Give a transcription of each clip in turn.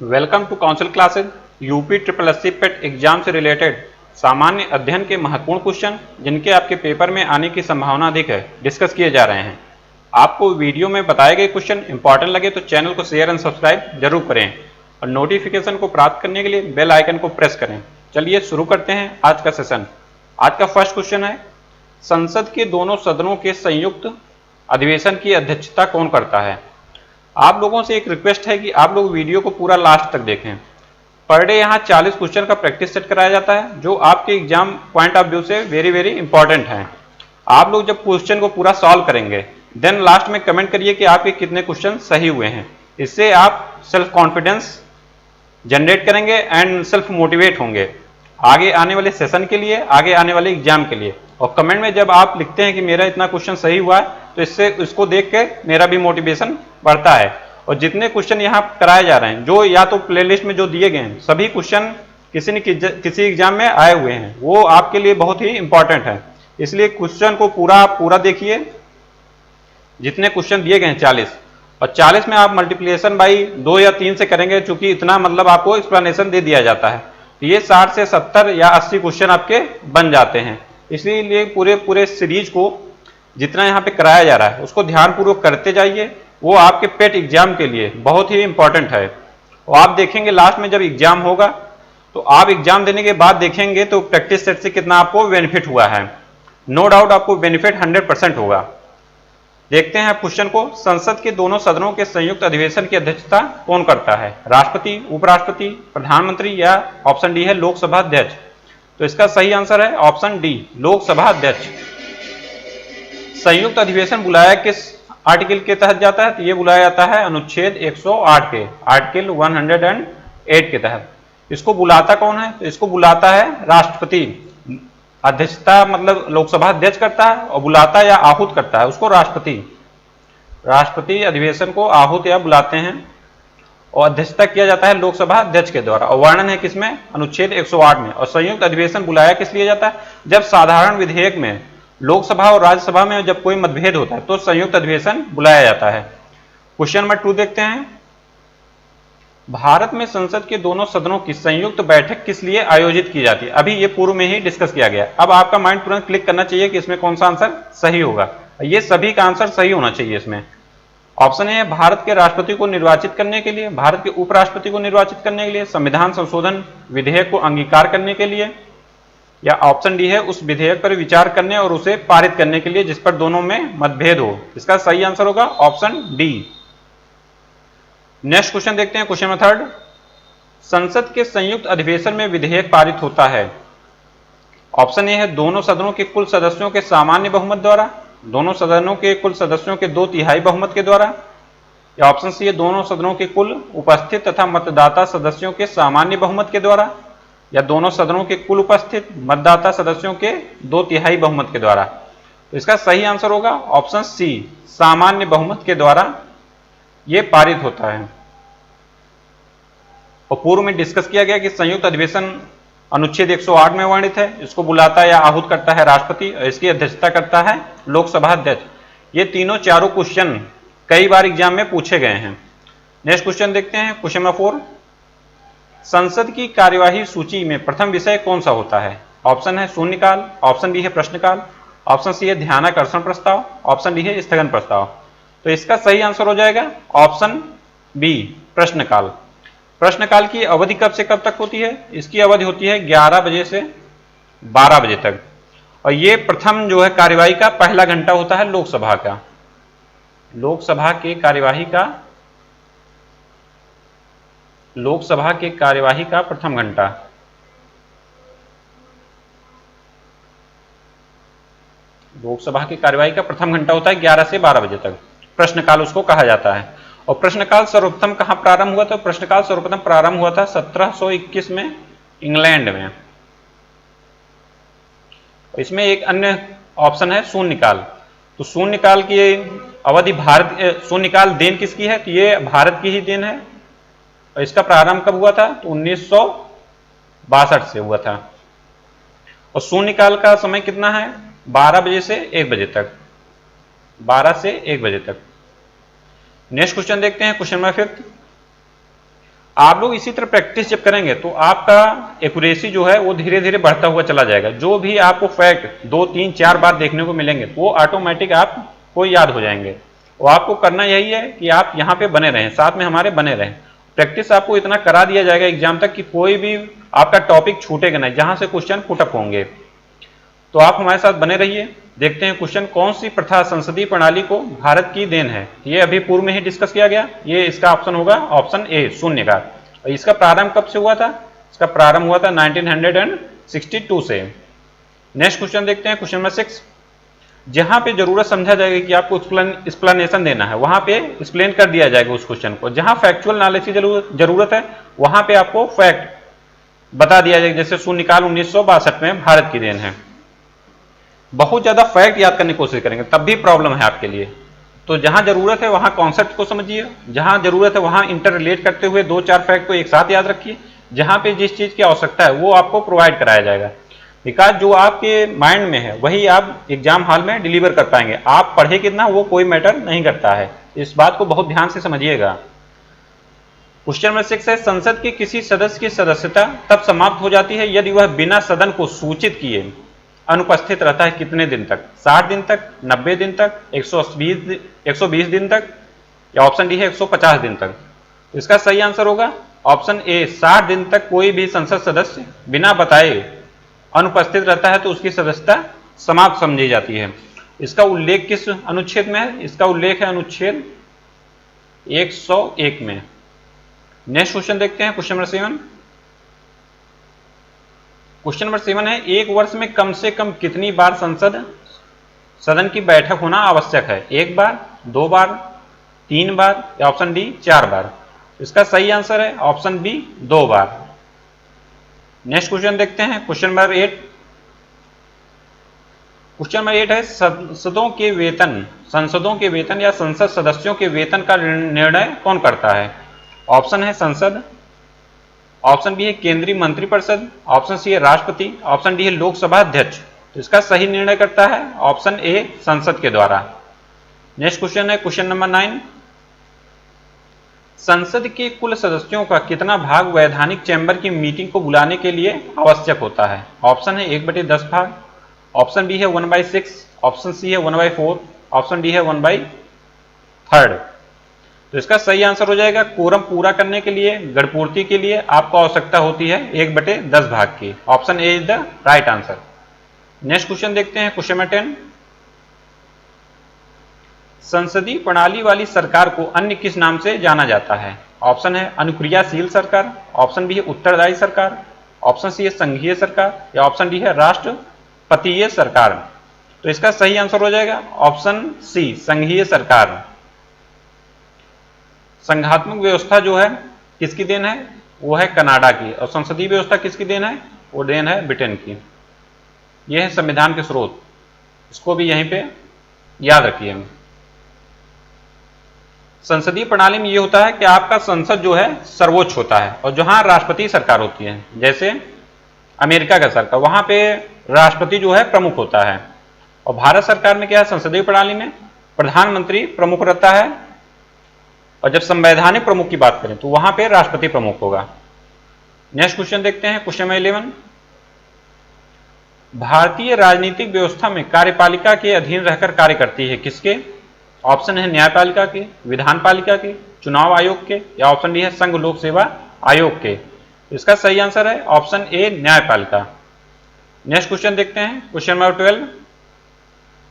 Welcome to council classes. UP triple SC PET exam से related सामान्य अध्ययन के महत्वपूर्ण क्वेश्चन जिनके आपके पेपर में आने की संभावना अधिक है डिस्कस किए जा रहे हैं। आपको वीडियो में बताए गए क्वेश्चन इंपॉर्टेंट लगे तो चैनल को शेयर एंड सब्सक्राइब जरूर करें और नोटिफिकेशन को प्राप्त करने के लिए बेल आइकन को प्रेस करें। चलिए शुरू करते हैं आज का सेशन। आज का फर्स्ट क्वेश्चन है, संसद के दोनों सदनों के संयुक्त अधिवेशन की अध्यक्षता कौन करता है। आप लोगों से एक रिक्वेस्ट है कि आप लोग वीडियो को पूरा लास्ट तक देखें। पर डे यहाँ 40 क्वेश्चन का प्रैक्टिस सेट कराया जाता है जो आपके एग्जाम पॉइंट ऑफ व्यू से वेरी वेरी इंपॉर्टेंट है। आप लोग जब क्वेश्चन को पूरा सॉल्व करेंगे देन लास्ट में कमेंट करिए कि आपके कितने क्वेश्चन सही हुए हैं। इससे आप सेल्फ कॉन्फिडेंस जनरेट करेंगे एंड सेल्फ मोटिवेट होंगे आगे आने वाले सेशन के लिए, आगे आने वाले एग्जाम के लिए। और कमेंट में जब आप लिखते हैं कि मेरा इतना क्वेश्चन सही हुआ है तो इससे इसको देख के मेरा भी मोटिवेशन बढ़ता है। और जितने क्वेश्चन यहाँ कराए जा रहे हैं जो या तो प्लेलिस्ट में जो दिए गए हैं सभी क्वेश्चन किसी न किसी एग्जाम में आए हुए हैं, वो आपके लिए बहुत ही इंपॉर्टेंट है। इसलिए क्वेश्चन को पूरा देखिए। जितने क्वेश्चन दिए गए हैं 40 और 40 में आप मल्टीप्लिकेशन बाई 2 या 3 से करेंगे, चूंकि इतना मतलब आपको एक्सप्लेनेशन दे दिया जाता है तो ये 60 से 70 या 80 क्वेश्चन आपके बन जाते हैं। इसलिए पूरे सीरीज को जितना यहाँ पे कराया जा रहा है उसको ध्यानपूर्वक करते जाइए, वो आपके पेट एग्जाम के लिए बहुत ही इंपॉर्टेंट है। और आप देखेंगे लास्ट में जब एग्जाम होगा तो आप एग्जाम देने के बाद देखेंगे तो प्रैक्टिस सेट से कितना आपको बेनिफिट हुआ है। नो डाउट आपको बेनिफिट 100% होगा। देखते हैं क्वेश्चन को, संसद के दोनों सदनों के संयुक्त अधिवेशन की अध्यक्षता कौन करता है, राष्ट्रपति, उपराष्ट्रपति, प्रधानमंत्री या ऑप्शन डी है लोकसभा अध्यक्ष। तो इसका सही आंसर है ऑप्शन डी, लोकसभा अध्यक्ष। संयुक्त अधिवेशन बुलाया किस आर्टिकल के तहत जाता है, तो ये बुलाया जाता है अनुच्छेद 108 के, आर्टिकल 108 के तहत। इसको बुलाता कौन है, तो इसको बुलाता है राष्ट्रपति। अध्यक्षता मतलब लोकसभा अध्यक्ष करता है और बुलाता या आहूत करता है उसको राष्ट्रपति अधिवेशन को आहूत या बुलाते हैं और अध्यक्षता किया जाता है लोकसभा अध्यक्ष के द्वारा। और वर्णन है किसमें, अनुच्छेद 108 में। और संयुक्त अधिवेशन बुलाया किस लिए जाता है, जब साधारण विधेयक में लोकसभा और राज्यसभा में जब कोई मतभेद होता है तो संयुक्त अधिवेशन बुलाया जाता है। क्वेश्चन नंबर 2 देखते हैं, भारत में संसद के दोनों सदनों की संयुक्त बैठक किस लिए आयोजित की जाती है। अभी ये पूर्व में ही डिस्कस किया गया। अब आपका माइंड तुरंत क्लिक करना चाहिए कि इसमें कौन सा आंसर सही होगा। ये सभी का आंसर सही होना चाहिए इसमें। ऑप्शन ए है भारत के राष्ट्रपति को निर्वाचित करने के लिए, भारत के उपराष्ट्रपति को निर्वाचित करने के लिए, संविधान संशोधन विधेयक को अंगीकार करने के लिए, या ऑप्शन डी है उस विधेयक पर विचार करने और उसे पारित करने के लिए जिस पर दोनों में मतभेद हो। इसका सही आंसर होगा ऑप्शन डी। नेक्स्ट क्वेश्चन देखते हैं, क्वेश्चन नंबर 3, संसद के संयुक्त अधिवेशन में विधेयक पारित होता है। ऑप्शन ए है दोनों सदनों के कुल सदस्यों के सामान्य बहुमत द्वारा, दोनों सदनों के कुल सदस्यों के 2/3 बहुमत के द्वारा, या ऑप्शन सी है दोनों सदनों के कुल उपस्थित तथा मतदाता सदस्यों के सामान्य बहुमत के द्वारा, या दोनों सदनों के कुल उपस्थित मतदाता सदस्यों के 2/3 बहुमत के द्वारा। तो इसका सही आंसर होगा ऑप्शन सी, सामान्य बहुमत के द्वारा यह पारित होता है। और पूर्व में डिस्कस किया गया कि संयुक्त अधिवेशन अनुच्छेद 108 में वर्णित है, इसको बुलाता है या आहूत करता है राष्ट्रपति और इसकी अध्यक्षता करता है लोकसभा अध्यक्ष। ये चारों क्वेश्चन कई बार एग्जाम में पूछे गए हैं। नेक्स्ट क्वेश्चन देखते हैं, क्वेश्चन नंबर 4, संसद की कार्यवाही सूची में प्रथम विषय कौन सा होता है। ऑप्शन है शून्यकाल, ऑप्शन डी है प्रश्नकाल, ऑप्शन सी है ध्यानाकर्षण प्रस्ताव, ऑप्शन डी है स्थगन प्रस्ताव। तो इसका सही आंसर हो जाएगा ऑप्शन बी, प्रश्नकाल। प्रश्नकाल की अवधि कब से कब तक होती है, इसकी अवधि होती है 11 बजे से 12 बजे तक। और ये प्रथम जो है कार्यवाही का पहला घंटा होता है लोकसभा का, लोकसभा के कार्यवाही का प्रथम घंटा। लोकसभा की कार्यवाही का प्रथम घंटा होता है 11 से 12 बजे तक, प्रश्नकाल उसको कहा जाता है। और प्रश्नकाल सर्वप्रथम कहां प्रारंभ हुआ था, प्रश्नकाल सर्वप्रथम प्रारंभ हुआ था 1721 में इंग्लैंड में। इसमें एक अन्य ऑप्शन है शून्यकाल। तो शून्यकाल की अवधि शून्यकाल देन किसकी है, तो ये भारत की ही देन है। और इसका प्रारंभ कब हुआ था, तो 1962 से हुआ था। और शून्यकाल का समय कितना है, 12 बजे से 1 बजे तक, 12 से 1 बजे तक। नेक्स्ट क्वेश्चन देखते हैं, क्वेश्चन नंबर 5, आप लोग इसी तरह प्रैक्टिस जब करेंगे तो आपका एक्यूरेसी जो है वो धीरे धीरे बढ़ता हुआ चला जाएगा। जो भी आपको फैक्ट 2, 3, 4 बार देखने को मिलेंगे वो ऑटोमेटिक आपको याद हो जाएंगे। और आपको करना यही है कि आप यहाँ पे बने रहें, साथ में हमारे बने रहें। प्रैक्टिस आपको इतना करा दिया जाएगा एग्जाम तक कि कोई भी आपका टॉपिक छूटेगा नहीं, जहां से क्वेश्चन पुटअप होंगे। तो आप हमारे साथ बने रहिए। देखते हैं क्वेश्चन, कौन सी प्रथा संसदीय प्रणाली को भारत की देन है? ये अभी पूर्व में ही डिस्कस किया गया। ये इसका ऑप्शन होगा ऑप्शन ए, शून्य का। और इसका प्रारंभ कब से हुआ था? इसका प्रारंभ हुआ था 1962 से। नेक्स्ट क्वेश्चन देखते हैं, क्वेश्चन नंबर 6। जहां पे जरूरत समझा जाएगा कि आपको एक्सप्लेनेशन देना है, वहां पे एक्सप्लेन कर दिया जाएगा उस क्वेश्चन को। जहां फैक्चुअल नॉलेज की जरूरत है, वहां पे आपको फैक्ट बता दिया जाएगा। जैसे शून्यकाल 1962 में भारत की देन है। बहुत ज्यादा फैक्ट याद करने की कोशिश करेंगे तब भी प्रॉब्लम है आपके लिए। तो जहां जरूरत है वहां कॉन्सेप्ट को समझिए, जहां जरूरत है वहां इंटर रिलेट करते हुए 2-4 फैक्ट को एक साथ याद रखिए। जहां पे जिस चीज की आवश्यकता है वो आपको प्रोवाइड कराया जाएगा। बिकॉज जो आपके माइंड में है वही आप एग्जाम हॉल में डिलीवर कर पाएंगे। आप पढ़े कितना वो कोई मैटर नहीं करता है। इस बात को बहुत ध्यान से समझिएगा। क्वेश्चन नंबर 6 है, संसद के किसी सदस्य की सदस्यता तब समाप्त हो जाती है यदि वह बिना सदन को सूचित किए अनुपस्थित रहता है कितने दिन तक? 60 दिन तक, 90 दिन तक, 120 दिन तक, या ऑप्शन डी है 150 दिन तक। तो इसका सही आंसर होगा ऑप्शन ए, 60 दिन तक कोई भी संसद सदस्य बिना बताए अनुपस्थित रहता है तो उसकी सदस्यता समाप्त समझी जाती है। इसका उल्लेख किस अनुच्छेद में है? इसका उल्लेख है अनुच्छेद 101 में। नेक्स्ट क्वेश्चन देखते हैं, क्वेश्चन नंबर 7। क्वेश्चन नंबर 7 है, एक वर्ष में कम से कम कितनी बार सदन की बैठक होना आवश्यक है? 1 बार, 2 बार, 3 बार, या ऑप्शन डी 4 बार। इसका सही आंसर है ऑप्शन बी, 2 बार। नेक्स्ट क्वेश्चन देखते हैं, क्वेश्चन नंबर 8। क्वेश्चन नंबर 8 है, संसदों के वेतन या संसद सदस्यों के वेतन का निर्णय कौन करता है? ऑप्शन है संसद, ऑप्शन बी है केंद्रीय मंत्रिपरिषद, ऑप्शन सी है राष्ट्रपति, ऑप्शन डी है लोकसभा अध्यक्ष। तो इसका सही निर्णय करता है ऑप्शन ए, संसद के द्वारा। नेक्स्ट क्वेश्चन है, क्वेश्चन नंबर 9। संसद के कुल सदस्यों का कितना भाग वैधानिक चैम्बर की मीटिंग को बुलाने के लिए आवश्यक होता है? ऑप्शन है 1/10 भाग, ऑप्शन बी है 1/6, ऑप्शन सी है 1/4, ऑप्शन डी है 1/3। तो इसका सही आंसर हो जाएगा कोरम पूरा करने के लिए, गणपूर्ति के लिए आपको आवश्यकता होती है 1/10 भाग की। Option A is the right answer. Next question देखते हैं, क्वेश्चन नंबर 10। संसदीय प्रणाली वाली सरकार को अन्य किस नाम से जाना जाता है? ऑप्शन है अनुक्रियाशील सरकार, ऑप्शन बी है उत्तरदायी सरकार, ऑप्शन सी है संघीय सरकार, या ऑप्शन डी है राष्ट्रपतीय सरकार। तो इसका सही आंसर हो जाएगा ऑप्शन सी, संघीय सरकार। संघात्मक व्यवस्था जो है किसकी देन है? वो है कनाडा की। और संसदीय व्यवस्था किसकी देन है? वो देन है ब्रिटेन की। यह है संविधान के स्रोत, इसको भी यहीं पे याद रखिए। संसदीय प्रणाली में ये होता है कि आपका संसद जो है सर्वोच्च होता है, और जहां राष्ट्रपति सरकार होती है, जैसे अमेरिका का सरकार, वहां पे राष्ट्रपति जो है प्रमुख होता है। और भारत सरकार में क्या है? संसदीय प्रणाली में प्रधानमंत्री प्रमुख रहता है, और जब संवैधानिक प्रमुख की बात करें तो वहां पे राष्ट्रपति प्रमुख होगा। नेक्स्ट क्वेश्चन देखते हैं, क्वेश्चन नंबर 11। भारतीय राजनीतिक व्यवस्था में कार्यपालिका के अधीन रहकर कार्य करती है किसके? ऑप्शन है न्यायपालिका के, विधानपालिका के, चुनाव आयोग के, या ऑप्शन डी है संघ लोक सेवा आयोग के। इसका सही आंसर है ऑप्शन ए, न्यायपालिका। नेक्स्ट क्वेश्चन देखते हैं, क्वेश्चन नंबर 12।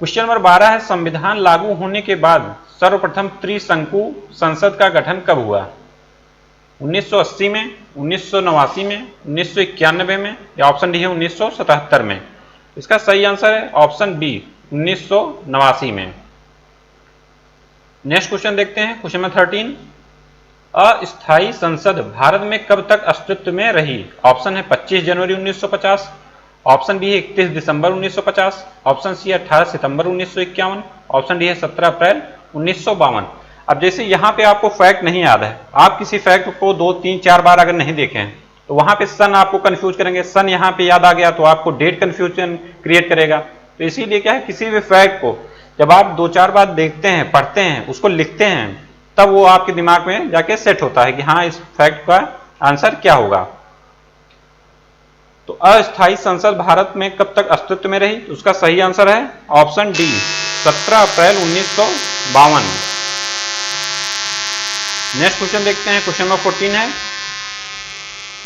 क्वेश्चन नंबर 12 है, संविधान लागू होने के बाद सर्वप्रथम त्रिशंकु संसद का गठन कब हुआ? 1980 में, 1989 में, 1991 में, या ऑप्शन डी है 1977 में। इसका सही आंसर है ऑप्शन बी, 1989 में। नेक्स्ट क्वेश्चन देखते हैं, क्वेश्चन नंबर 13। अस्थायी संसद भारत में कब तक अस्तित्व में रही? ऑप्शन है 25 जनवरी 1950, ऑप्शन बी है 31 दिसंबर 1950, ऑप्शन सी है 18 सितंबर 1951, ऑप्शन डी है 17 अप्रैल 1952। अब जैसे यहाँ पे आपको फैक्ट नहीं याद है, आप किसी फैक्ट को 2, 3, 4 बार अगर नहीं देखे हैं तो वहां पे सन आपको कंफ्यूज करेंगे। सन यहाँ पे याद आ गया तो आपको डेट कंफ्यूजन क्रिएट करेगा। तो इसीलिए क्या है, किसी भी फैक्ट को जब आप 2-4 बार देखते हैं, पढ़ते हैं, उसको लिखते हैं, तब वो आपके दिमाग में जाके सेट होता है कि हाँ इस फैक्ट का आंसर क्या होगा। तो अस्थायी संसद भारत में कब तक अस्तित्व में रही? उसका सही आंसर है ऑप्शन डी 17 अप्रैल 1952। नेक्स्ट क्वेश्चन देखते हैं, क्वेश्चन नंबर 14 है,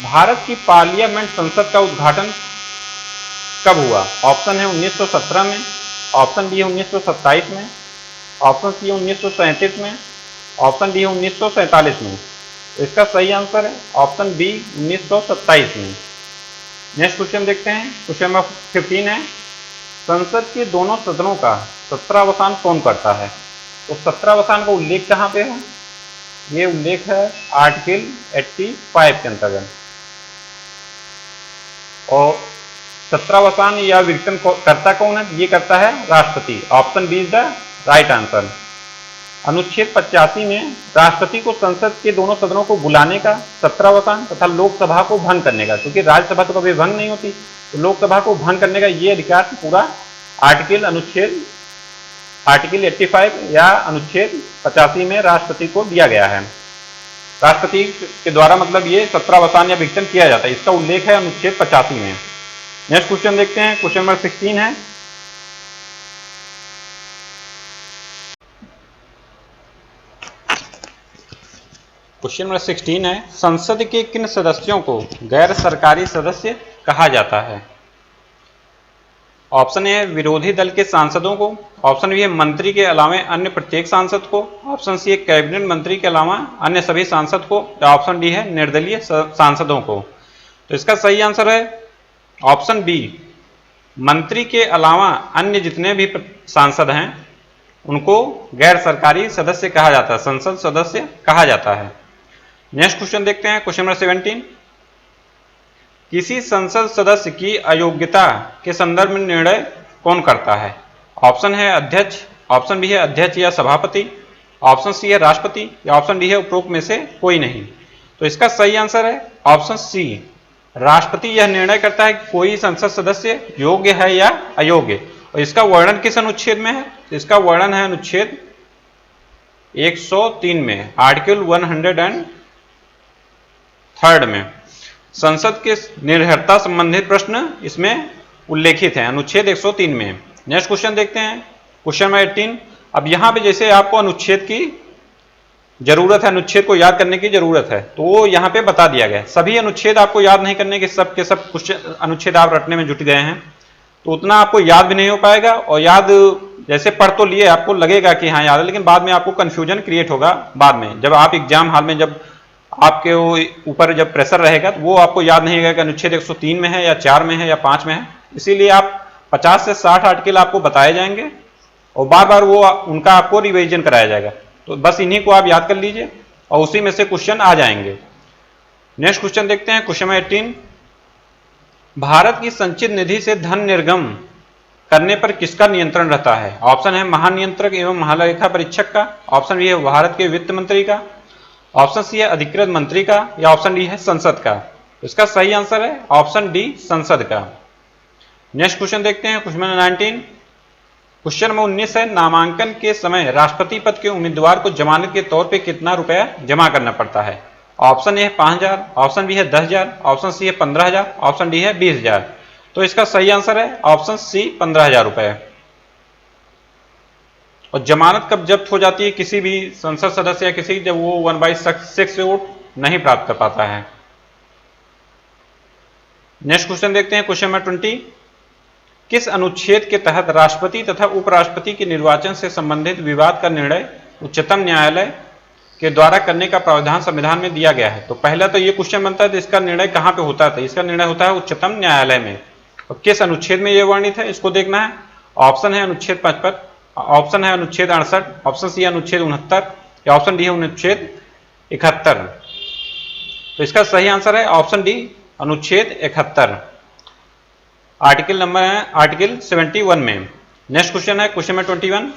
भारत की पार्लियामेंट संसद का उद्घाटन कब हुआ? ऑप्शन है 1917 में, ऑप्शन बी है 1927 में, ऑप्शन सी है 1937 में, ऑप्शन डी है 1947 में। तो इसका सही आंसर है ऑप्शन बी 1927 में। नेक्स्ट क्वेश्चन देखते हैं, क्वेश्चन नंबर 15 है, संसद के दोनों सदनों का सत्रावसान कौन करता है? तो सत्रावसान का उल्लेख कहाँ पे है? ये उल्लेख है आर्टिकल 85 के अंतर्गत। और सत्रावसान या विघटन करता कौन है? ये करता है राष्ट्रपति। Option B is the right answer. अनुच्छेद 85 में राष्ट्रपति को संसद के दोनों सदनों को बुलाने का, सत्रावसान तथा लोकसभा को भंग करने का, क्योंकि राज्यसभा तो कभी भंग नहीं होती, तो लोकसभा को भंग करने का ये अधिकार पूरा आर्टिकल 85 या अनुच्छेद 85 में राष्ट्रपति को दिया गया है। राष्ट्रपति के द्वारा मतलब ये सत्रावसान या विघटन किया जाता है, इसका उल्लेख है अनुच्छेद 85 में। नेक्स्ट क्वेश्चन देखते हैं, क्वेश्चन नंबर 16 है, क्वेश्चन नंबर 16 है, संसद के किन सदस्यों को गैर सरकारी सदस्य कहा जाता है? ऑप्शन ए विरोधी दल के सांसदों को, ऑप्शन बी है मंत्री के अलावा अन्य प्रत्येक सांसद को, ऑप्शन सी है कैबिनेट मंत्री के अलावा अन्य सभी सांसद को, या ऑप्शन डी है निर्दलीय सांसदों को। तो इसका सही आंसर है ऑप्शन बी, मंत्री के अलावा अन्य जितने भी सांसद हैं उनको गैर सरकारी सदस्य कहा जाता है, संसद सदस्य कहा जाता है। नेक्स्ट क्वेश्चन देखते हैं, क्वेश्चन नंबर 17, किसी संसद सदस्य की अयोग्यता के संदर्भ में निर्णय कौन करता है? ऑप्शन है अध्यक्ष, ऑप्शन बी है अध्यक्ष या सभापति, ऑप्शन सी है राष्ट्रपति, या ऑप्शन डी है उपरोक्त में से कोई नहीं। तो इसका सही आंसर है ऑप्शन सी, राष्ट्रपति यह निर्णय करता है कि कोई संसद सदस्य योग्य है या अयोग्य। और इसका वर्णन किस अनुच्छेद में है? तो इसका वर्णन है अनुच्छेद 103 में, आर्टिकल 103 में। संसद के निर्भरता संबंधित प्रश्न इसमें उल्लेखित हैं अनुच्छेद 103 में। नेक्स्ट क्वेश्चन देखते हैं, क्वेश्चन नंबर 18। अब यहां पे जैसे आपको अनुच्छेद की जरूरत है, अनुच्छेद को याद करने की जरूरत है, तो वो यहाँ पे बता दिया गया है। सभी अनुच्छेद आपको याद नहीं करने के सब कुछ अनुच्छेद आप रटने में जुट गए हैं, तो उतना आपको याद भी नहीं हो पाएगा। और याद जैसे पढ़ तो लिए, आपको लगेगा कि हाँ याद है, लेकिन बाद में आपको कंफ्यूजन क्रिएट होगा। बाद में जब आप एग्जाम हॉल में, जब आपके ऊपर जब प्रेशर रहेगा, तो वो आपको याद नहीं रहेगा कि अनुच्छेद 103 में है या 4 में है या 5 में है। इसीलिए आप 50 से 60 आर्टिकल आपको बताए जाएंगे और बार बार वो उनका आपको रिवीजन कराया जाएगा। तो बस इन्हीं को आप याद कर लीजिए और उसी में से क्वेश्चन आ जाएंगे। नेक्स्ट क्वेश्चन देखते हैं, क्वेश्चन नंबर 18, भारत की संचित निधि से धन निर्गम करने पर किसका नियंत्रण रहता है? ऑप्शन है महानियंत्रक एवं महालेखा परीक्षक का, ऑप्शन बी है भारत के वित्त मंत्री का, ऑप्शन सी है अधिकृत मंत्री का, या ऑप्शन डी है संसद का। इसका सही आंसर है ऑप्शन डी, संसद का। नेक्स्ट क्वेश्चन देखते हैं, क्वेश्चन नंबर 19, क्वेश्चन नंबर 19 है, नामांकन के समय राष्ट्रपति पद के उम्मीदवार को जमानत के तौर पे कितना रुपया जमा करना पड़ता है? ऑप्शन ए है 5,000, ऑप्शन बी है 10,000, ऑप्शन सी है 15,000, ऑप्शन डी है 20,000। तो इसका सही आंसर है ऑप्शन सी, 15,000 रुपए। और जमानत कब जब्त हो जाती है किसी भी संसद सदस्य या किसी, जब वो 1/6 वोट नहीं प्राप्त कर पाता है। नेक्स्ट क्वेश्चन देखते हैं, क्वेश्चन नंबर 20, किस अनुच्छेद के तहत राष्ट्रपति तथा उपराष्ट्रपति के निर्वाचन से संबंधित विवाद का निर्णय उच्चतम न्यायालय के द्वारा करने का प्रावधान संविधान में दिया गया है? तो पहला तो ये क्वेश्चन बनता है, तो इसका निर्णय कहां पे होता है? इसका निर्णय होता है उच्चतम न्यायालय में। और किस अनुच्छेद में यह वर्णित है, इसको देखना है। ऑप्शन है अनुच्छेद 55, ऑप्शन है अनुच्छेद 68, ऑप्शन सी अनुच्छेद 69, या ऑप्शन डी है अनुच्छेद 71। तो इसका सही आंसर है ऑप्शन डी, अनुच्छेद 71। आर्टिकल नंबर है आर्टिकल 71 में। नेक्स्ट क्वेश्चन है, क्वेश्चन नंबर 21,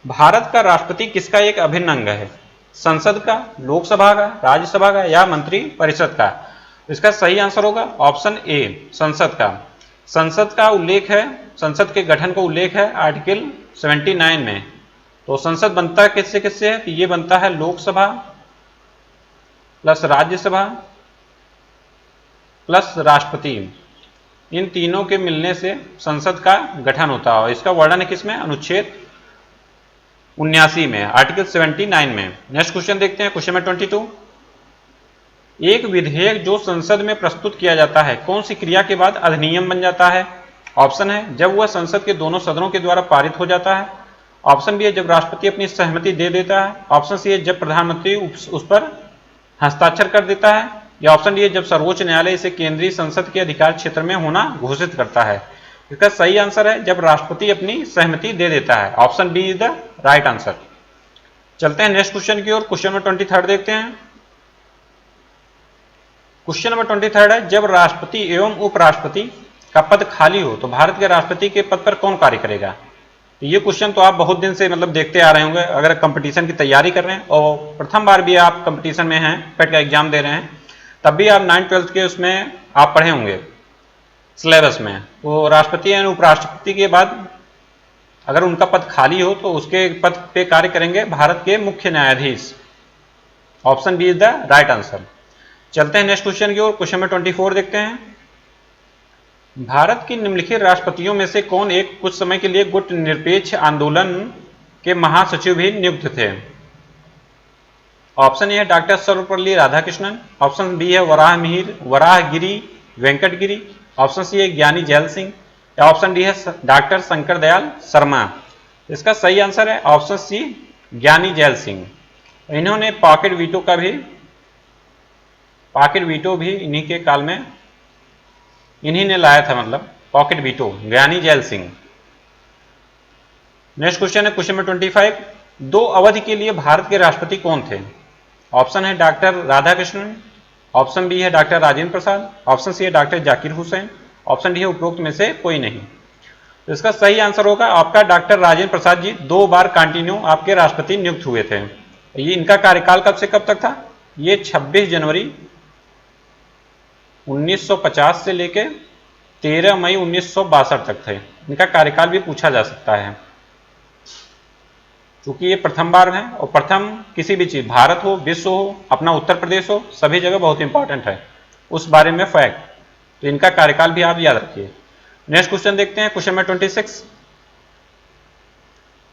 भारत का राष्ट्रपति किसका एक अभिन्न अंग है? संसद का, लोकसभा का, राज्यसभा का, या मंत्री परिषद का? इसका सही आंसर होगा ऑप्शन ए, संसद का। संसद का उल्लेख है, संसद के गठन का उल्लेख है आर्टिकल 79 में। तो संसद बनता है किससे किससे है? तो ये बनता है लोकसभा प्लस राज्यसभा प्लस राष्ट्रपति, इन तीनों के मिलने से संसद का गठन होता है। इसका वर्णन है किसमें? अनुच्छेद 79 में, आर्टिकल 79 में। नेक्स्ट क्वेश्चन देखते हैं, क्वेश्चन नंबर 22। एक विधेयक जो संसद में प्रस्तुत किया जाता है कौन सी क्रिया के बाद अधिनियम बन जाता है? ऑप्शन है जब वह संसद के दोनों सदनों के द्वारा पारित हो जाता है। ऑप्शन बी है जब राष्ट्रपति अपनी सहमति दे देता है। ऑप्शन सी है जब प्रधानमंत्री उस पर हस्ताक्षर कर देता है। या ऑप्शन डी है जब सर्वोच्च न्यायालय इसे केंद्रीय संसद के अधिकार क्षेत्र में होना घोषित करता है। इसका सही आंसर है जब राष्ट्रपति अपनी सहमति दे देता है। Option B is the right answer. चलते हैं नेक्स्ट क्वेश्चन की ओर। क्वेश्चन नंबर 23 देखते हैं। क्वेश्चन नंबर 23 है जब राष्ट्रपति एवं उपराष्ट्रपति का पद खाली हो तो भारत के राष्ट्रपति के पद पर कौन कार्य करेगा? तो ये क्वेश्चन तो आप बहुत दिन से देखते आ रहे होंगे अगर कंपटीशन की तैयारी कर रहे हैं और प्रथम बार भी आप कंपटीशन में हैं, पेट का एग्जाम दे रहे हैं, तब भी आप 9th-12th के उसमें आप पढ़े होंगे सिलेबस में। तो राष्ट्रपति एवं उपराष्ट्रपति के बाद अगर उनका पद खाली हो तो उसके पद पे कार्य करेंगे भारत के मुख्य न्यायाधीश। Option B is the right answer. चलते हैं नेक्स्ट क्वेश्चन की ओर। क्वेश्चन नंबर 24 देखते हैं। भारत के निम्नलिखित राष्ट्रपतियों में से कौन एक कुछ समय के लिए गुट निरपेक्ष आंदोलन के महासचिव भी नियुक्त थे? ऑप्शन ए है doctor Sarvepalli Radhakrishnan. Option B है वराहगिरी वेंकटगिरी। ऑप्शन सी है ज्ञानी जैल सिंह। या ऑप्शन डी है डॉक्टर शंकर दयाल शर्मा। इसका सही आंसर है ऑप्शन सी ज्ञानी जैल सिंह। इन्होंने पॉकेट वीटो भी इन्हीं के काल में इन्हीं ने लाया था, पॉकेट वीटो, ज्ञानी जैल सिंह। नेक्स्ट क्वेश्चन है क्वेश्चन नंबर 25। दो अवधि के लिए भारत के राष्ट्रपति कौन थे? ऑप्शन है डॉक्टर राधाकृष्णन। ऑप्शन बी है doctor Rajendra Prasad. Option C है doctor Zakir Hussain. Option D है उपरोक्त में से कोई नहीं। तो इसका सही आंसर होगा आपका डॉक्टर राजेंद्र प्रसाद जी 2 बार कंटिन्यू आपके राष्ट्रपति नियुक्त हुए थे। ये इनका कार्यकाल कब से कब तक था? ये 26 जनवरी 1950 से लेकर 13 मई 1962 तक थे। इनका कार्यकाल भी पूछा जा सकता है क्योंकि ये प्रथम बार है और प्रथम किसी भी चीज, भारत हो, विश्व हो, अपना उत्तर प्रदेश हो, सभी जगह बहुत इंपॉर्टेंट है उस बारे में फैक्ट। तो इनका कार्यकाल भी आप याद रखिए। नेक्स्ट क्वेश्चन देखते हैं क्वेश्चन नंबर 26।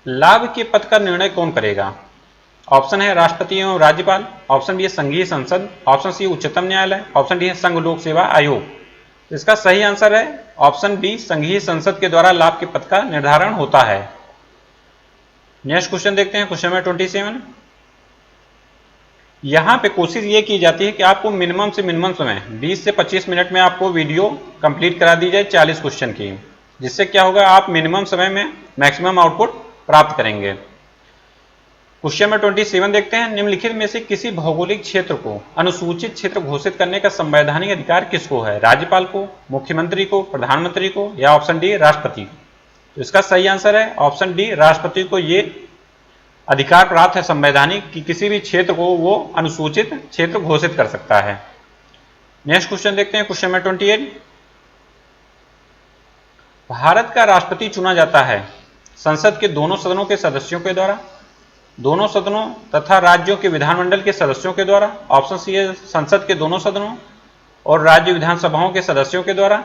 लाभ के पद का निर्णय कौन करेगा? ऑप्शन है राष्ट्रपति एवं राज्यपाल। ऑप्शन बी है संघीय संसद। ऑप्शन सी उच्चतम न्यायालय। ऑप्शन डी है संघ लोक सेवा आयोग। इसका सही आंसर है ऑप्शन बी संघीय संसद के द्वारा लाभ के पद का निर्धारण होता है। नेक्स्ट क्वेश्चन देखते हैं क्वेश्चन नंबर 27। यहां पे कोशिश ये की जाती है कि आपको मिनिमम से मिनिमम समय 20 से 25 मिनट में आपको वीडियो कंप्लीट करा दी जाए 40 क्वेश्चन की, जिससे क्या होगा आप मिनिमम समय में मैक्सिमम आउटपुट प्राप्त करेंगे। क्वेश्चन नंबर 27 देखते हैं। निम्नलिखित में से किसी भौगोलिक क्षेत्र को अनुसूचित क्षेत्र घोषित करने का संवैधानिक अधिकार किसको है? राज्यपाल को, मुख्यमंत्री को, प्रधानमंत्री को, या ऑप्शन डी राष्ट्रपति को? तो इसका सही आंसर है ऑप्शन डी राष्ट्रपति को ये अधिकार प्राप्त है संवैधानिक कि किसी भी क्षेत्र को वो अनुसूचित क्षेत्र घोषित कर सकता है। नेक्स्ट क्वेश्चन देखते हैं क्वेश्चन नंबर 28। भारत का राष्ट्रपति चुना जाता है संसद के दोनों सदनों के सदस्यों के द्वारा, दोनों सदनों तथा राज्यों के विधानमंडल के सदस्यों के द्वारा। ऑप्शन सी है संसद के दोनों सदनों और राज्य विधानसभाओं के सदस्यों के द्वारा।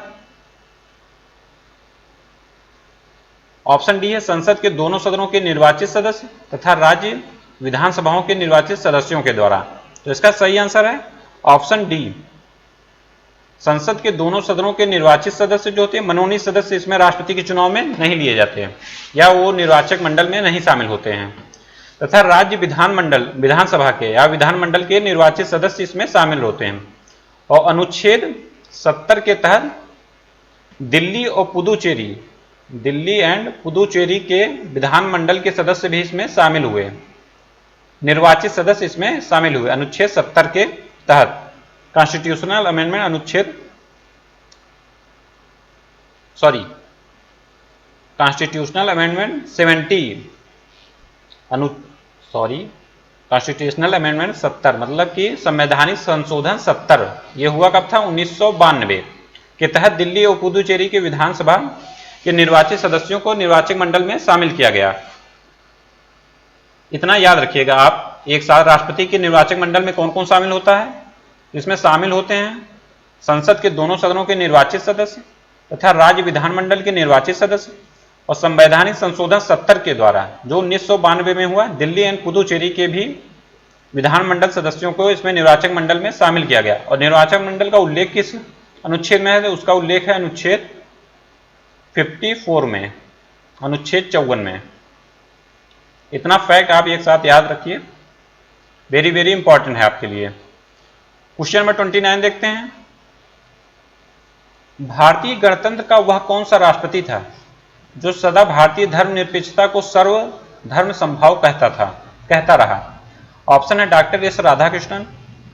ऑप्शन डी है संसद के दोनों सदनों के निर्वाचित सदस्य तथा राज्य विधानसभाओं के निर्वाचित सदस्यों के द्वारा। तो इसका सही आंसर है ऑप्शन डी संसद के दोनों सदनों के निर्वाचित सदस्य जो होते हैं, मनोनीत सदस्य इसमें राष्ट्रपति के चुनाव में नहीं लिए जाते हैं या वो निर्वाचक मंडल में नहीं शामिल होते हैं, तथा राज्य विधानसभा के या विधानमंडल के निर्वाचित सदस्य इसमें शामिल होते हैं। और अनुच्छेद 70 के तहत दिल्ली एंड पुदुचेरी के विधानमंडल के सदस्य भी इसमें शामिल हुए, निर्वाचित सदस्य इसमें शामिल हुए अनुच्छेद 70 के तहत। कॉन्स्टिट्यूशनल अमेंडमेंट कॉन्स्टिट्यूशनल अमेंडमेंट 70 मतलब कि संवैधानिक संशोधन 70 ये हुआ कब था? 1992 के तहत दिल्ली और पुदुचेरी के विधानसभा के निर्वाचित सदस्यों को निर्वाचक मंडल में शामिल किया गया। इतना याद रखिएगा आप एक साथ, राष्ट्रपति के निर्वाचक मंडल में कौन कौन शामिल होता है? इसमें शामिल होते हैं संसद के दोनों सदनों के निर्वाचित सदस्य तथा राज्य विधानमंडल के निर्वाचित सदस्य, और संवैधानिक संशोधन 70 के द्वारा जो 1992 में हुआ, दिल्ली एंड पुदुचेरी के भी विधानमंडल सदस्यों को इसमें निर्वाचक मंडल में शामिल किया गया। और निर्वाचक मंडल का उल्लेख किस अनुच्छेद में है? तो उसका उल्लेख है अनुच्छेद 54 में, अनुच्छेद 54 में। इतना फैक्ट आप एक साथ याद रखिए, वेरी वेरी इंपॉर्टेंट है आपके लिए। क्वेश्चन नंबर 29 देखते हैं। भारतीय गणतंत्र का वह कौन सा राष्ट्रपति था जो सदा भारतीय धर्मनिरपेक्षता को सर्वधर्म समभाव कहता रहा? ऑप्शन है doctor S Radhakrishnan,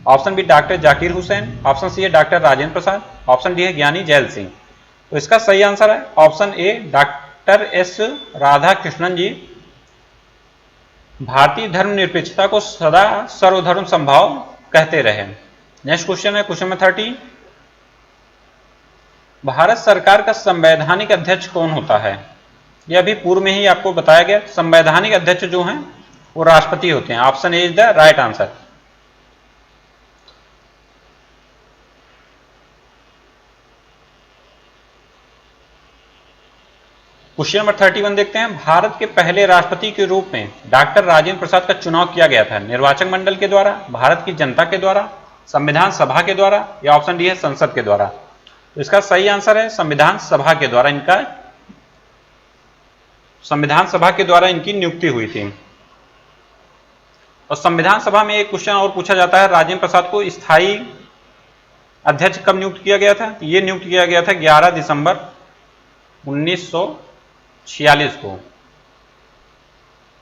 option B doctor Zakir Hussain, option C है doctor Rajendra Prasad, option D है ज्ञानी जैल सिंह। तो इसका सही आंसर है option A doctor S Radhakrishnan ji भारतीय धर्मनिरपेक्षता को सदा सर्वधर्म समभाव कहते रहे। नेक्स्ट क्वेश्चन है क्वेश्चन नंबर 30। भारत सरकार का संवैधानिक अध्यक्ष कौन होता है? यह अभी पूर्व में ही आपको बताया गया। संवैधानिक अध्यक्ष जो हैं वो राष्ट्रपति होते हैं। Option A is the right answer. Question number 31 देखते हैं। भारत के पहले राष्ट्रपति के रूप में डॉक्टर राजेंद्र प्रसाद का चुनाव किया गया था निर्वाचक मंडल के द्वारा, भारत की जनता के द्वारा, संविधान सभा के द्वारा, या ऑप्शन डी है संसद के द्वारा? तो इसका सही आंसर है संविधान सभा के द्वारा। संविधान सभा के द्वारा इनकी नियुक्ति हुई थी। और संविधान सभा में एक क्वेश्चन और पूछा जाता है, राजेंद्र प्रसाद को स्थायी अध्यक्ष कब नियुक्त किया गया था? ये नियुक्त किया गया था 11 दिसंबर 1946 को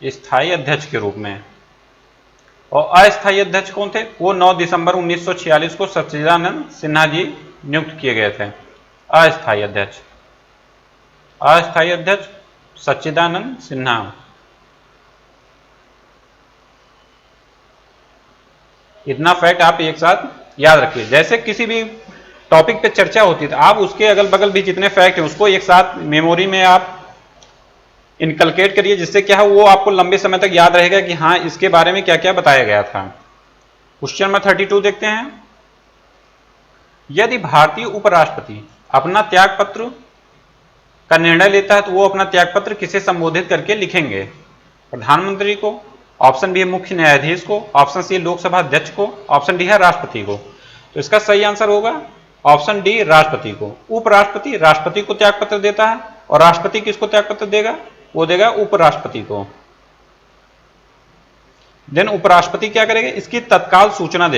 स्थायी अध्यक्ष के रूप में। और अस्थायी अध्यक्ष कौन थे? वो 9 दिसंबर 1946 को सच्चिदानंद सिन्हा जी नियुक्त किए गए थे। अस्थायी अध्यक्ष सच्चिदानंद सिन्हा। इतना फैक्ट आप एक साथ याद रखिए। जैसे किसी भी टॉपिक पे चर्चा होती है तो आप उसके अगल बगल भी जितने फैक्ट हैं उसको एक साथ मेमोरी में आप इनकलकेट करिए, जिससे क्या है वो आपको लंबे समय तक याद रहेगा कि हाँ इसके बारे में क्या क्या बताया गया था। क्वेश्चन नंबर 32 देखते हैं। यदि भारतीय उपराष्ट्रपति अपना त्यागपत्र का निर्णय लेता है तो वो अपना त्यागपत्र किसे संबोधित करके लिखेंगे? प्रधानमंत्री को, ऑप्शन बी है मुख्य न्यायाधीश को, ऑप्शन सी लोकसभा अध्यक्ष को, ऑप्शन डी है राष्ट्रपति को। तो इसका सही आंसर होगा ऑप्शन डी राष्ट्रपति को। उपराष्ट्रपति राष्ट्रपति को त्यागपत्र देता है और राष्ट्रपति किसको त्यागपत्र देगा? वो देगा उपराष्ट्रपति को। देन उपराष्ट्रपति क्या करेगा? इसकी तत्काल सूचना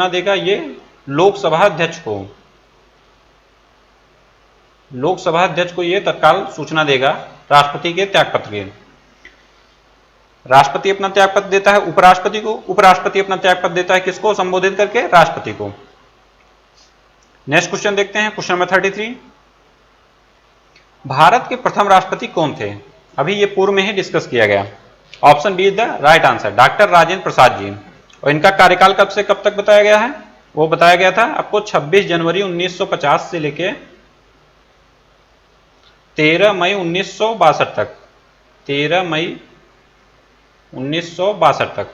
देगा ये लोकसभा अध्यक्ष को ये तत्काल सूचना देगा राष्ट्रपति के त्यागपत्र की। राष्ट्रपति अपना त्यागपत्र देता है उपराष्ट्रपति को, उपराष्ट्रपति अपना त्यागपत्र देता है किसको संबोधित करके? राष्ट्रपति को। नेक्स्ट क्वेश्चन देखते हैं क्वेश्चन नंबर 33। भारत के प्रथम राष्ट्रपति कौन थे? अभी ये पूर्व में ही डिस्कस किया गया। Option B is the right answer, doctor Rajendra Prasad ji. और इनका कार्यकाल कब से कब तक बताया गया है? वो बताया गया था आपको 26 जनवरी 1950 से लेके 13 मई 1962 तक। 13 मई 1962 तक।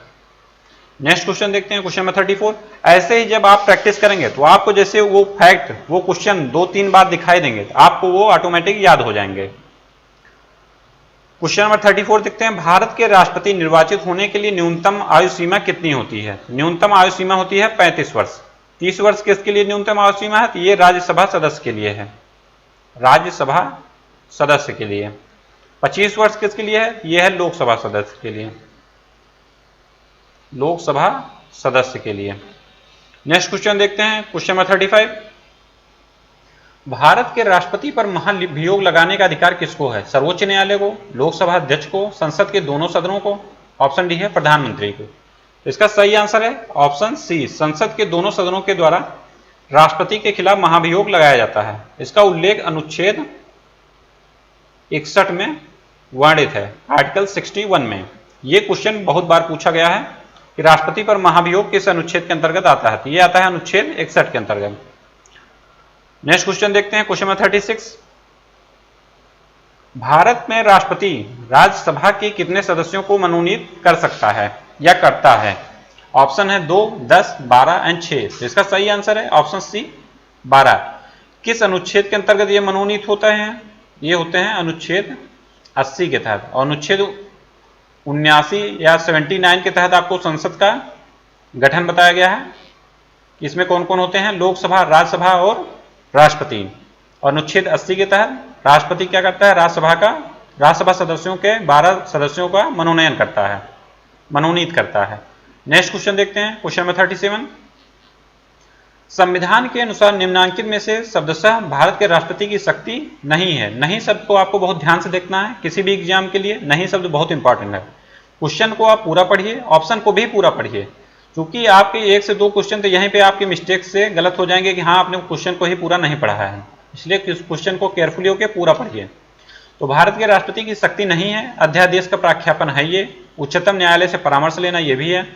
नेक्स्ट क्वेश्चन देखते हैं क्वेश्चन नंबर 34। ऐसे ही जब आप प्रैक्टिस करेंगे तो आपको जैसे वो फैक्ट, वो क्वेश्चन 2-3 बार दिखाई देंगे तो आपको वो ऑटोमेटिक याद हो जाएंगे। क्वेश्चन नंबर 34 देखते हैं। भारत के राष्ट्रपति निर्वाचित होने के लिए न्यूनतम आयु सीमा कितनी होती है? न्यूनतम आयु सीमा होती है 35 वर्ष। 30 वर्ष किसके लिए न्यूनतम आयु सीमा है? तो ये राज्यसभा सदस्य के लिए है, राज्यसभा सदस्य के लिए। 25 वर्ष किसके लिए है? यह है लोकसभा सदस्य के लिए, लोकसभा सदस्य के लिए। नेक्स्ट क्वेश्चन देखते हैं क्वेश्चन नंबर 35। भारत के राष्ट्रपति पर महाभियोग लगाने का अधिकार किसको है? सर्वोच्च न्यायालय को, लोकसभा अध्यक्ष को, संसद के दोनों सदनों को, ऑप्शन डी है प्रधानमंत्री को। तो इसका सही आंसर है ऑप्शन सी, संसद के दोनों सदनों के द्वारा राष्ट्रपति के खिलाफ महाभियोग लगाया जाता है। इसका उल्लेख अनुच्छेद 61 में वर्णित है, आर्टिकल 61 में। यह क्वेश्चन बहुत बार पूछा गया है कि राष्ट्रपति पर महाभियोग किस अनुच्छेद के अंतर्गत आता है? तो यह आता है अनुच्छेद 61 के अंतर्गत। नेक्स्ट क्वेश्चन देखते हैं क्वेश्चन नंबर 36। भारत में राष्ट्रपति राज्यसभा के कितने सदस्यों को मनोनीत कर सकता है या करता है? ऑप्शन है 2, 10, 12 एंड 6। तो इसका सही आंसर है ऑप्शन सी 12। किस अनुच्छेद के अंतर्गत ये मनोनीत होता है? ये होते हैं अनुच्छेद 80 के तहत, और अनुच्छेद 79 या 79 के तहत आपको संसद का गठन बताया गया है। इसमें कौन कौन होते हैं? लोकसभा, राज्यसभा और राष्ट्रपति। और अनुच्छेद 80 के तहत राष्ट्रपति क्या करता है? राज्यसभा सदस्यों के 12 सदस्यों का मनोनयन करता है, मनोनीत करता है। नेक्स्ट क्वेश्चन देखते हैं, क्वेश्चन नंबर 37। संविधान के अनुसार निम्नांकित में से शब्दशः भारत के राष्ट्रपति की शक्ति नहीं है। नहीं शब्द को आपको बहुत ध्यान से देखना है किसी भी एग्जाम के लिए, नहीं शब्द बहुत इंपॉर्टेंट है। क्वेश्चन को आप पूरा पढ़िए, ऑप्शन को भी पूरा पढ़िए, क्योंकि आपके 1 से 2 क्वेश्चन तो यहीं पे आपके मिस्टेक से गलत हो जाएंगे कि हाँ आपने क्वेश्चन को ही पूरा नहीं पढ़ा है, इसलिए क्वेश्चन को केयरफुली होकर पूरा पढ़िए। तो भारत के राष्ट्रपति की शक्ति नहीं है, अध्यादेश का प्राख्यापन है ये, उच्चतम न्यायालय से परामर्श लेना ये भी है,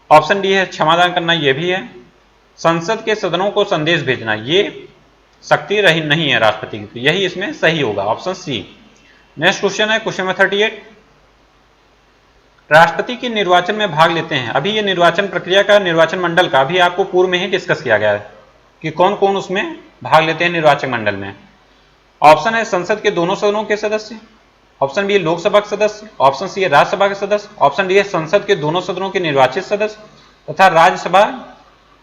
ऑप्शन डी है क्षमादान करना ये भी है, संसद के सदनों को संदेश भेजना ये शक्ति रही नहीं है राष्ट्रपति की, तो यही इसमें सही होगा, ऑप्शन सी। नेक्स्ट क्वेश्चन है क्वेश्चन नंबर 38। राष्ट्रपति के निर्वाचन में भाग लेते हैं, अभी ये निर्वाचन प्रक्रिया का, निर्वाचन मंडल का अभी आपको पूर्व में ही डिस्कस किया गया है कि कौन कौन उसमें भाग लेते हैं निर्वाचन मंडल में। ऑप्शन है संसद के दोनों सदनों के सदस्य, ऑप्शन बी है लोकसभा के सदस्य, ऑप्शन सी है राज्यसभा के सदस्य, ऑप्शन डी है संसद के दोनों सदनों के निर्वाचित सदस्य तथा राज्यसभा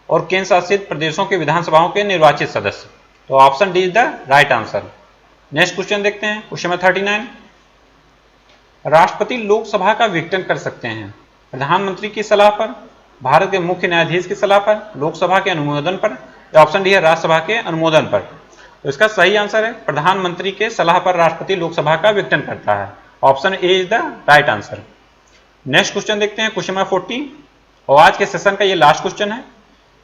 और केंद्र शासित प्रदेशों के विधानसभाओं के निर्वाचित सदस्य। तो option D is the right answer. Next question देखते हैं, क्वेश्चन नंबर 39। राष्ट्रपति लोकसभा का विघटन कर सकते हैं प्रधानमंत्री की सलाह पर, भारत के मुख्य न्यायाधीश की सलाह पर, लोकसभा के अनुमोदन पर, या ऑप्शन डी है राज्यसभा के अनुमोदन पर। तो इसका सही आंसर है प्रधानमंत्री के सलाह पर राष्ट्रपति लोकसभा का विघटन करता है, option A is the right answer. Next question देखते हैं, क्वेश्चन नंबर 40, और आज के सेशन का ये लास्ट क्वेश्चन है।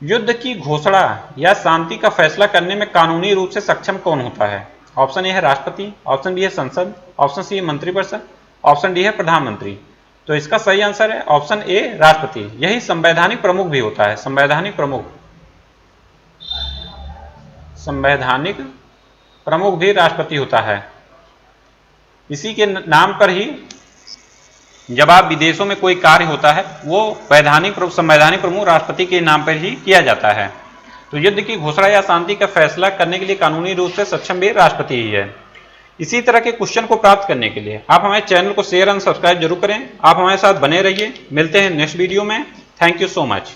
युद्ध की घोषणा या शांति का फैसला करने में कानूनी रूप से सक्षम कौन होता है? ऑप्शन ए है राष्ट्रपति, ऑप्शन बी है संसद, ऑप्शन सी है मंत्रिपरिषद, ऑप्शन डी है प्रधानमंत्री। तो इसका सही आंसर है ऑप्शन ए राष्ट्रपति, यही संवैधानिक प्रमुख भी होता है, संवैधानिक प्रमुख भी राष्ट्रपति होता है। इसी के नाम पर ही जब आप विदेशों में कोई कार्य होता है वो संवैधानिक प्रमुख राष्ट्रपति के नाम पर ही किया जाता है। तो युद्ध की घोषणा या शांति का फैसला करने के लिए कानूनी रूप से सक्षम भी राष्ट्रपति ही है। इसी तरह के क्वेश्चन को प्राप्त करने के लिए आप हमारे चैनल को शेयर एंड सब्सक्राइब जरूर करें। आप हमारे साथ बने रहिए, मिलते हैं नेक्स्ट वीडियो में। Thank you so much.